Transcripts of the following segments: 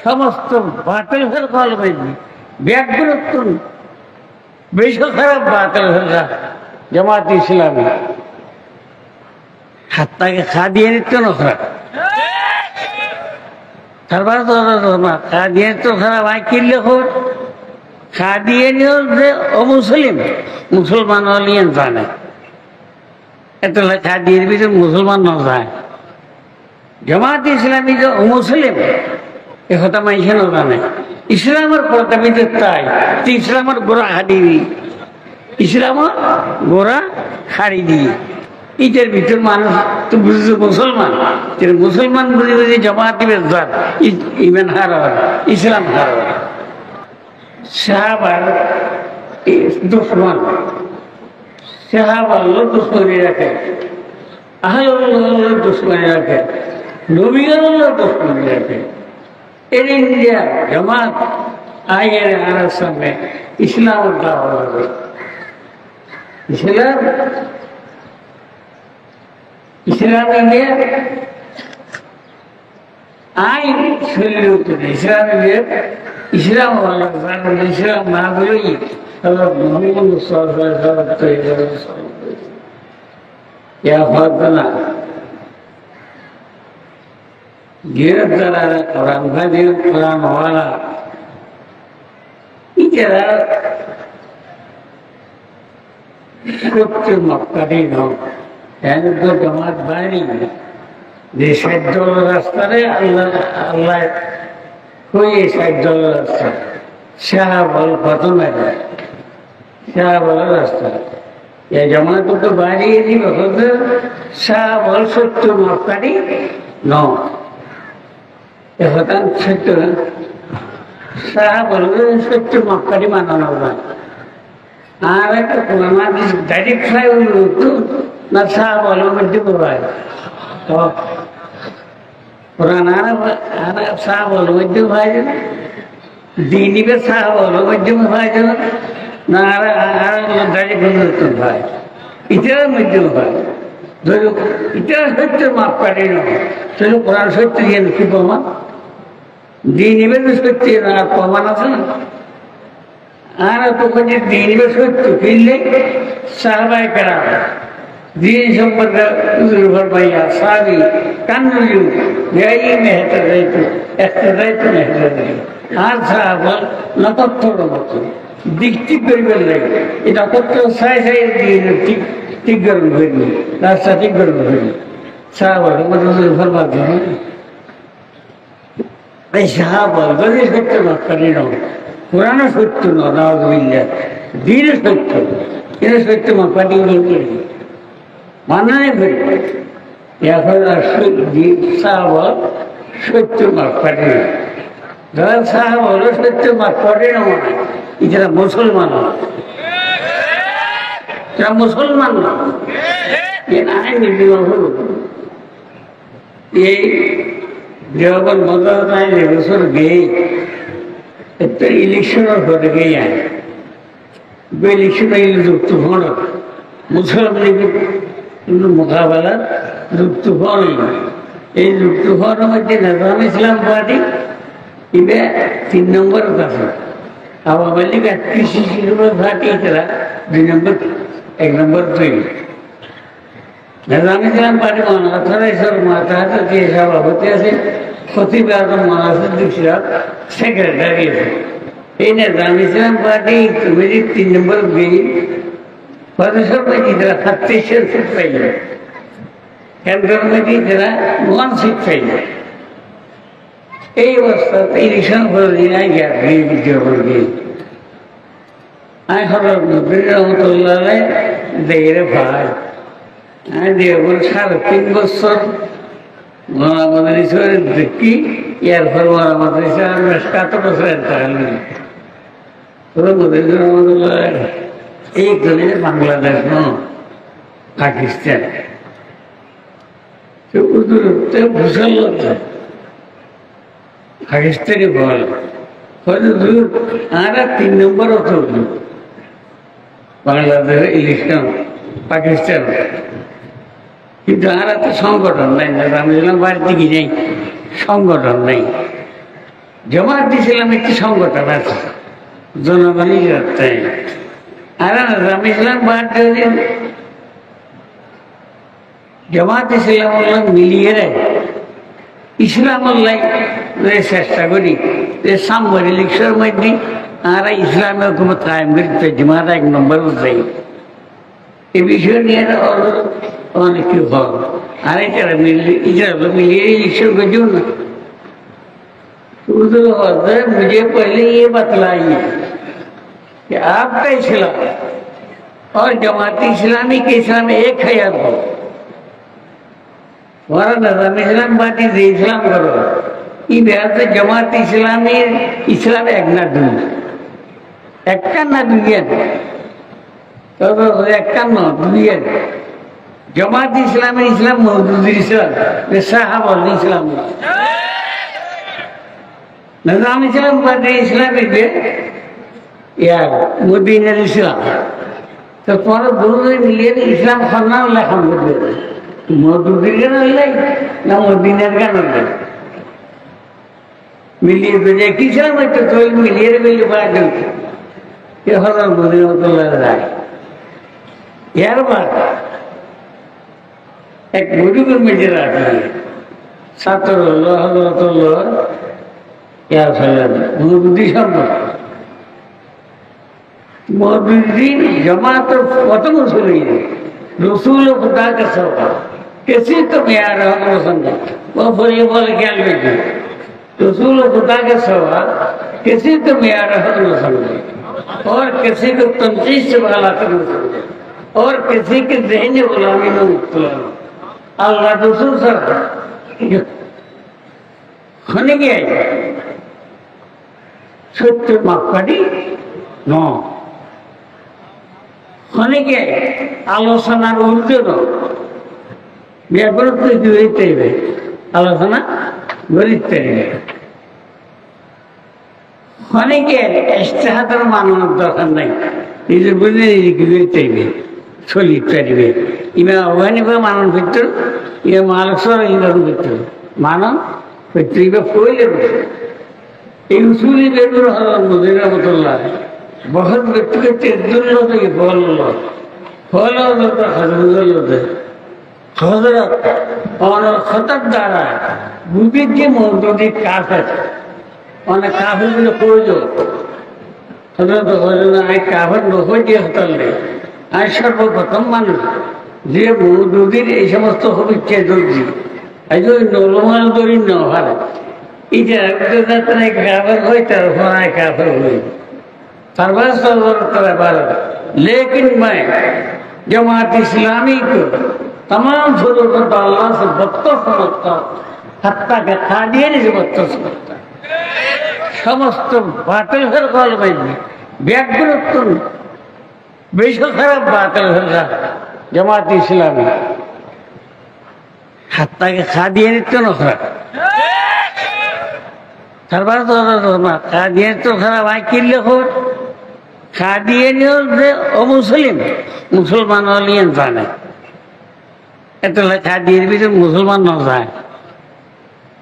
সমস্ত বাতিল হয়ে কলমে ব্যাগগুলো বেশ খারাপ বাতিল হয়ে জামাত ইসলামী হাতটাকে খা দিয়ে নিত না খারাপ তারপরে তো খা দিয়ে তো খারাপ আয় কিনলে খবর খা দিয়ে নিও যে অমুসলিম মুসলমান হলিয়েন জানে এত খা দিয়ে দিবি যে মুসলমান না যায় জামাত ইসলামী যে অমুসলিম এ কথা মাইছে না জানে ইসলামের প্রতাপিত তাই ইসলামের গোড়া হাড়ি দিই ইসলামের গোড়া হাড়ি দিই ইটের ভিতর মানুষ তো বুঝছে মুসলমান মুসলমান বুঝে বুঝে জামাত বেজাত ইমান হারাবার ইসলাম হারাবার সাহাবার দুশ্মন সাহাবার দুশ্মনী রাখে আহলে দুশ্মনী রাখে নবীর দুশ্মনী রাখে এর ইন্ডিয়া জামাত আয়ের আনার সামনে ইসলাম ইসলাম ইসলাম ইন্ডিয়া আইন শরীরে উঠে ইসলাম ইন্ডিয়া ইসলাম ইসলাম না বলেই মোহাম্মদ না गिरफ्तार कुरान भाई कुरान वाला इधर सत्य मक्कारी नो यानी तो जमात बारी जे साइडल रास्ता रे अल्लाह अल्लाह कोई साइडल रास्ता शाहबल पतमे शाहबल रास्ता ये जमात तो बारी नहीं बहुत शाहबल सत्य मक्कारी नो এখন সত্য সাহা বলবে সত্য মক্কারি মানানো যায় আর একটা কোরআন ডাইরেক্ট ফ্লাই হতো না সাহা বলো মধ্যে ভাই তো কোরআন আর সাহা বলো মধ্যে ভাই দিনিবে সাহা বলো মধ্যে ভাই না আর ডাইরেক্ট হতো ভাই ইতিহাস মধ্যে ভাই ধরো ইতিহাস সত্য মাপ কাটি নয় চলো কোরআন সত্য দিয়ে কি প্রমাণ দিনিবে সত্যি না প্রমাণ আছে না আর তখন যে দিনিবে সত্য ফিরলে সাহাবায়ে কেরাম দিন সম্পর্কে উজুর ভাইয়া সাহাবী কান্নুলিউ এই মেহতা যাইতো একটা যাইতো মেহতা যাইতো আর সাহাবা নক্ষত্র মতো দিক ঠিক করিবেন লাগে এই নক্ষত্র সাই সাই দিয়ে ঠিক ঠিক করুন হইনি রাস্তা ঠিক করুন হইনি সাহাবা মধ্যে ফরমাত হয় এই সাহাবা যদি সত্য মাক্কারি নয় কোরআন সত্য নয় দিন সত্য এটা সত্য মাক্কারি মানায় ফেলবে এখন সাহাবা সত্য মাক্কারি নয় যারা সাহাবা হলো সত্য মাক্কারি নয় এছাড়া মুসলমান নয় এরা মুসলমান নয় এ নাই নির্বিবাহ হলো এই जब मदद आए बसर गए तो इलेक्शन होते गए आए वो इलेक्शन तूफान मुसलमान लीग मुकाबला तूफान এই তূফানের মধ্যে নিজাম ইসলাম পার্টি ইবে 3 নম্বর আছে আওয়ামী লীগ 31 নম্বর পার্টি এরা 2 নম্বর 1 নম্বর 2 নিজাম ইসলাম পার্টি মানাসর মাথা যে সভাপতি আছে খতিব আজম মানাসুদ্দিন সাহেব সেক্রেটারি আছে এই নিজাম ইসলাম পার্টি কমিটির 3 নম্বর বিল প্রদেশের মধ্যে যারা 37 সিট পাইল কেন্দ্রের মধ্যে যারা 1 সিট পাইল এই অবস্থাতে ইলেকশন করে দিন আগে বিদ্রোহ করবে আমি হঠাৎ নবীর রহমতুল্লাহ দেহের ভাই আমি দেবর 3.5 বছর আমাদের ঈশ্বরের দেখি এরপর আমাদের ঈশ্বর 7 বছরের তাহলে রহমতুল্লাহ এই দলে বাংলাদেশ পাকিস্তান ভূষণ পাকিস্তানি বল হয়তো আর 3 নম্বর হতো বাংলাদেশের ইলেকশন পাকিস্তান কিন্তু আর তো সংগঠন নাই নিজাম ইসলাম বাড়িতে কি নেই সংগঠন নেই জামাত ইসলাম একটি সংগঠন আছে জনগণই যাচ্ছে আর নিজাম ইসলাম বাদ দিয়ে জামাত ইসলাম মিলিয়ে রে ইসলাম চেষ্টা করি যে সামরি লিখসর মধ্যে আর ইসলামের হুকুমত কায়েম করতে জামাত 1 নম্বর উঠাই এই বিষয় নিয়ে অনেক কিছু হল আর এটা मिलिए लिखसर को जो ना उर्दू होता मुझे पहले ये बतलाइए कि आपका इस्लाम और जमात इस्लामी के इस्लाम एक है या दो हमारा निजाम इस्लाम बात इस्लाम करो ये बात जमात इस्लामी इस्लाम एक ना दूँ एक का ना दुनिया तो एक का ना दुनिया जमात इस्लाम इस्लाम मौजूद इस्लाम ये साहब और इस्लाम निजाम इस्लाम बात इस्लाम है यार मदीना इस्लाम तो तुम्हारा दोनों मिलिए इस्लाम खाना लेखन करते मौजूद का ना मदीना का ना मिलिए तो जे किसान में तो मिलिए मिलिए बात ये हज़ार मदीना तो लग रहा है यार बात एक बुजुर्ग मेजर आती है सातर हज़रतुल्लाह क्या फैला मौजूदी शब्द मौजूदीन जमात वतन सुनी रसूल खुदा का सवाल किसी तो यार हम समझे वो बोले क्या लेते रसूल खुदा का सवाल किसी तो यार हम समझे और किसी को तंजीश वाला कर समझे और किसी के ज़हन गुलामी में मुब्तला अल्लाह रसूल सर होने गया सत्य मापकाठी न होने गया आलोचना उल्टे न व्यापार तो आलोचना गरीबते होने गया इस्तेहादर मानव दरकार नहीं निजे बुझे गरीबते चलिए चाहिए इमें अवगानी पर मानव फिर ये मालसर इंद्र फिर मानव फिर इमें कोई ये उसूली बेदुर मुदीना मतुल्लाह बहुत व्यक्तिगत दुल्लो तो ये फॉलो तो हजरत हजरत और खतर दारा बुद्धिक के मौजूदी काफिर और काफिर में कोई जो हजरत हजरत आए काफिर न हो जे हतल ले आज सर्वप्रथम मानुष जे मौजूदी এই সমস্ত হবিচ্ছে দর্জি আজও নরমাল দরি ন হয় इधर अगर एक काफिर होई तरफ होना काफिर हुई सरबस्त तरह भारत लेकिन मैं जमात इस्लामी को तमाम छोरों को अल्लाह से बदतर समझता हूँ हत्ता के कादियानी से बदतर समझता समस्त बातिल फिर कॉल में व्याग्रतुन बेशक खराब बातिल फिर का जमात इस्लामी हत्ता के कादियानी तो न खराब सरबार तो कादियानी तो खराब आई किल्ले हो कादियानी और मुस्लिम मुसलमान वाली इंसान है इतना कादियानी भी तो मुसलमान न जाए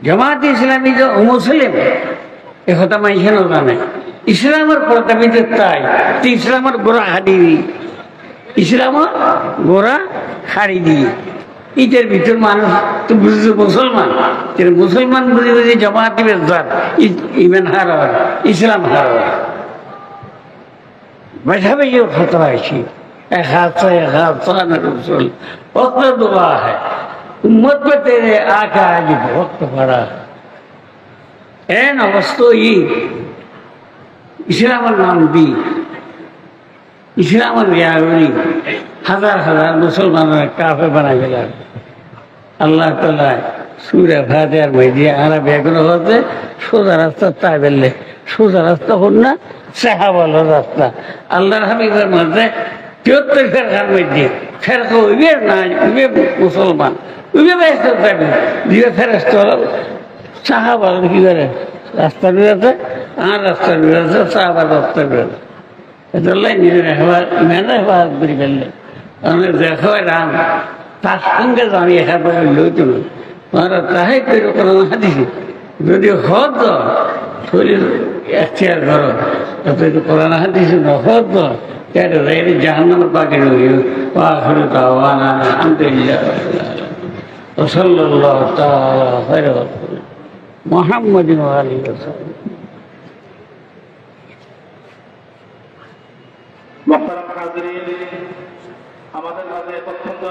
जमात इस्लामी जो मुस्लिम एक होता माइशे न जाने इस्लाम और प्रतिबिंबितता है तो इस्लाम और गोरा खाड़ी इस्लाम और गोरा खाड़ी दी इधर भीतर मानो तो बुझे मुसलमान तेरे मुसलमान बुझे जमात में जात ईमान हारा इस्लाम हारा बैठा भी ये खतरा है ची हादसा न रसूल वक्त दुआ है उम्मत पे तेरे आका आज वक्त पड़ा है न वस्तु ये इस्लाम नाम दी इस्लाम व्यावरी हजार मुसलमानों ने काफे बना के ला अल्लाह ताला सूर्य फातिहार मध्य आना बेगुन होते सोजा रास्ता ताबेले सोजा रास्ता होना सहाबाल रास्ता अल्लाह हबीब मध्य 74 फिरकार मध्य फिरका उबे ना उबे मुसलमान उबे बेस्ट ताबे दिए फिरस्ता सहाबाल की करे रास्ता भी रहता आना रास्ता भी रहता सहाबाल रास्ता भी रहता इतना नहीं रहवा मैंने बात बुरी बल्ले और देखो राम ताकंग जामी है पर लो तुम और ताहे कोई करना हदी जो हो तो শরীর এখতিয়ার করো তত একটু কোরআন হাদিস নফরত কেটে দেয় জাহান্নামের পাখি রোগী আখিরু দাওয়ানা আলহামদুলিল্লাহ সাল্লাল্লাহু তাআলা খায়রা মুহাম্মাদিন ওয়া আলিহি ওয়াসাল্লাম। মোহতারাম হাজিরিন, আমাদের মাঝে পছন্দ